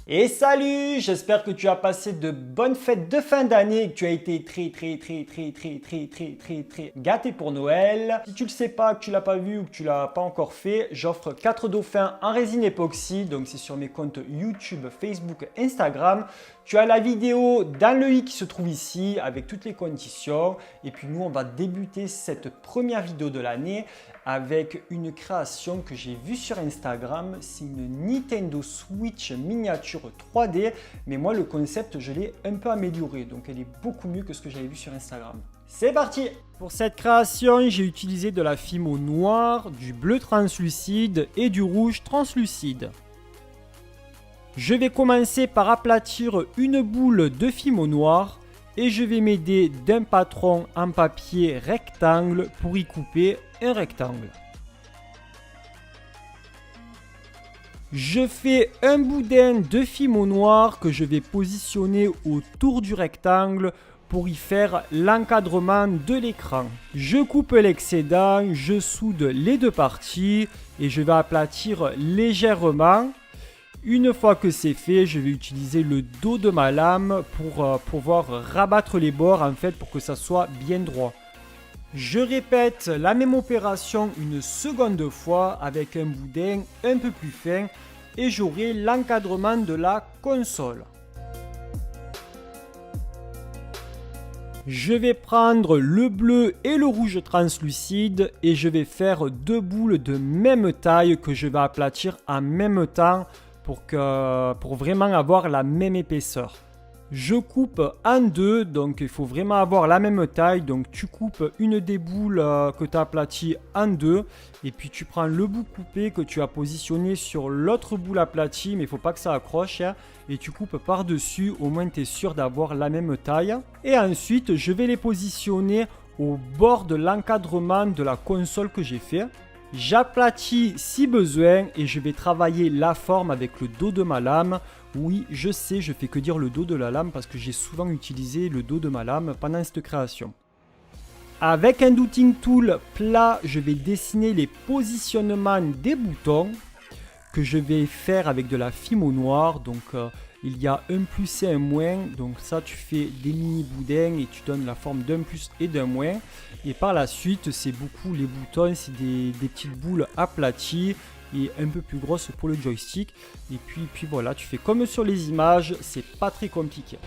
Et salut, j'espère que tu as passé de bonnes fêtes de fin d'année et que tu as été très gâté pour Noël. Si tu le sais pas, que tu l'as pas vu ou que tu l'as pas encore fait, j'offre 4 dauphins en résine époxy. Donc c'est sur mes comptes YouTube, Facebook, Instagram. Tu as la vidéo dans le i qui se trouve ici avec toutes les conditions. Et puis nous, on va débuter cette première vidéo de l'année avec une création que j'ai vue sur Instagram. C'est une Nintendo Switch miniature 3D, mais moi le concept je l'ai un peu amélioré, donc elle est beaucoup mieux que ce que j'avais vu sur Instagram. C'est parti! Pour cette création, j'ai utilisé de la fimo noire, du bleu translucide et du rouge translucide. Je vais commencer par aplatir une boule de fimo noire et je vais m'aider d'un patron en papier rectangle pour y couper un rectangle. Je fais un boudin de fimo noir que je vais positionner autour du rectangle pour y faire l'encadrement de l'écran. Je coupe l'excédent, je soude les deux parties et je vais aplatir légèrement. Une fois que c'est fait, je vais utiliser le dos de ma lame pour pouvoir rabattre les bords en fait pour que ça soit bien droit. Je répète la même opération une seconde fois avec un boudin un peu plus fin et j'aurai l'encadrement de la console. Je vais prendre le bleu et le rouge translucide et je vais faire deux boules de même taille que je vais aplatir en même temps pour vraiment avoir la même épaisseur. Je coupe en deux, donc il faut vraiment avoir la même taille. Donc tu coupes une des boules que tu as aplaties en deux. Et puis tu prends le bout coupé que tu as positionné sur l'autre boule aplatie. Mais il ne faut pas que ça accroche. Et tu coupes par-dessus, au moins tu es sûr d'avoir la même taille. Et ensuite, je vais les positionner au bord de l'encadrement de la console que j'ai fait. J'aplatis si besoin et je vais travailler la forme avec le dos de ma lame. Oui, je sais, je fais que dire le dos de la lame parce que j'ai souvent utilisé le dos de ma lame pendant cette création. Avec un douting tool plat, je vais dessiner les positionnements des boutons que je vais faire avec de la fimo noire. Donc il y a un plus et un moins. Donc ça, tu fais des mini boudins et tu donnes la forme d'un plus et d'un moins. Et par la suite, c'est beaucoup les boutons, c'est des petites boules aplaties et un peu plus grosses pour le joystick. Et puis voilà, tu fais comme sur les images, c'est pas très compliqué.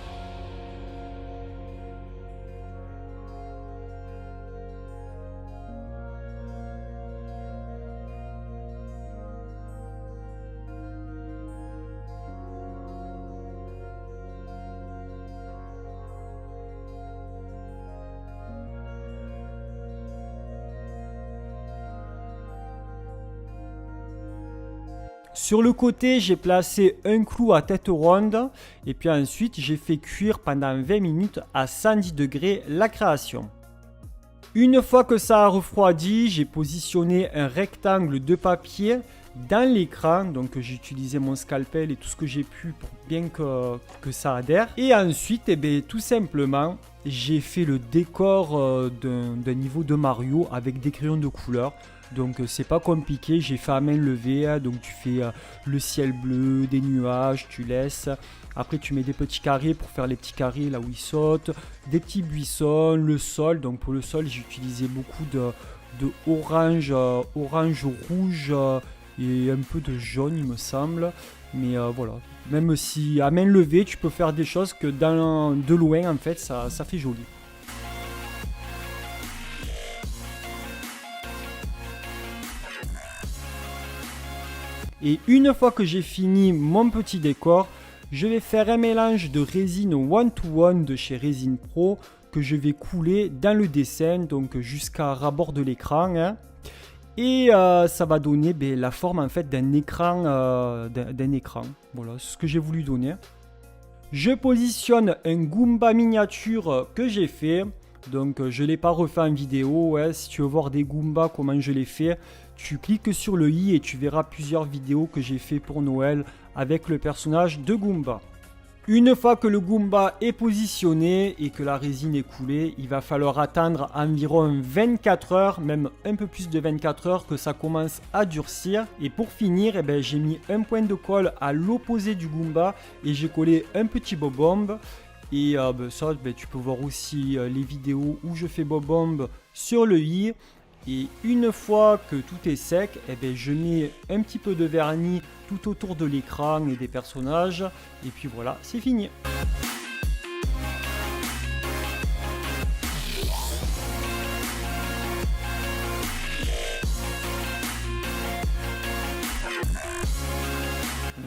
Sur le côté, j'ai placé un clou à tête ronde et puis ensuite j'ai fait cuire pendant 20 minutes à 110 degrés la création. Une fois que ça a refroidi, j'ai positionné un rectangle de papier dans l'écran. Donc j'ai utilisé mon scalpel et tout ce que j'ai pu pour bien que ça adhère. Et ensuite, tout simplement, j'ai fait le décor d'un niveau de Mario avec des crayons de couleur. Donc c'est pas compliqué, j'ai fait à main levée, donc tu fais le ciel bleu, des nuages, tu laisses. Après tu mets des petits carrés pour faire les petits carrés là où ils sautent, des petits buissons, le sol. Donc pour le sol j'ai utilisé beaucoup de orange, rouge et un peu de jaune il me semble. Mais voilà, même si à main levée tu peux faire des choses que de loin en fait ça fait joli. Et une fois que j'ai fini mon petit décor, je vais faire un mélange de résine one-to-one de chez Resin Pro que je vais couler dans le dessin, donc jusqu'à ras-bord de l'écran. Et ça va donner la forme en fait d'un écran. Voilà, c'est ce que j'ai voulu donner. Je positionne un Goomba miniature que j'ai fait. Donc je ne l'ai pas refait en vidéo. Si tu veux voir des Goombas, comment je l'ai fait, tu cliques sur le i et tu verras plusieurs vidéos que j'ai fait pour Noël avec le personnage de Goomba. Une fois que le Goomba est positionné et que la résine est coulée, il va falloir attendre environ 24 heures, même un peu plus de 24 heures, que ça commence à durcir. Et pour finir, j'ai mis un point de colle à l'opposé du Goomba et j'ai collé un petit bob-omb. Et ça, tu peux voir aussi les vidéos où je fais bob-omb sur le i. Et une fois que tout est sec, je mets un petit peu de vernis tout autour de l'écran et des personnages. Et puis voilà, c'est fini.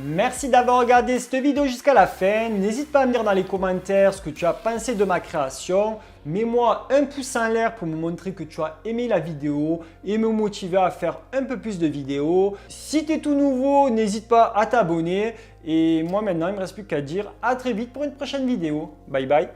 Merci d'avoir regardé cette vidéo jusqu'à la fin. N'hésite pas à me dire dans les commentaires ce que tu as pensé de ma création. Mets-moi un pouce en l'air pour me montrer que tu as aimé la vidéo et me motiver à faire un peu plus de vidéos. Si tu es tout nouveau, n'hésite pas à t'abonner. Et moi maintenant, il ne me reste plus qu'à dire à très vite pour une prochaine vidéo. Bye bye.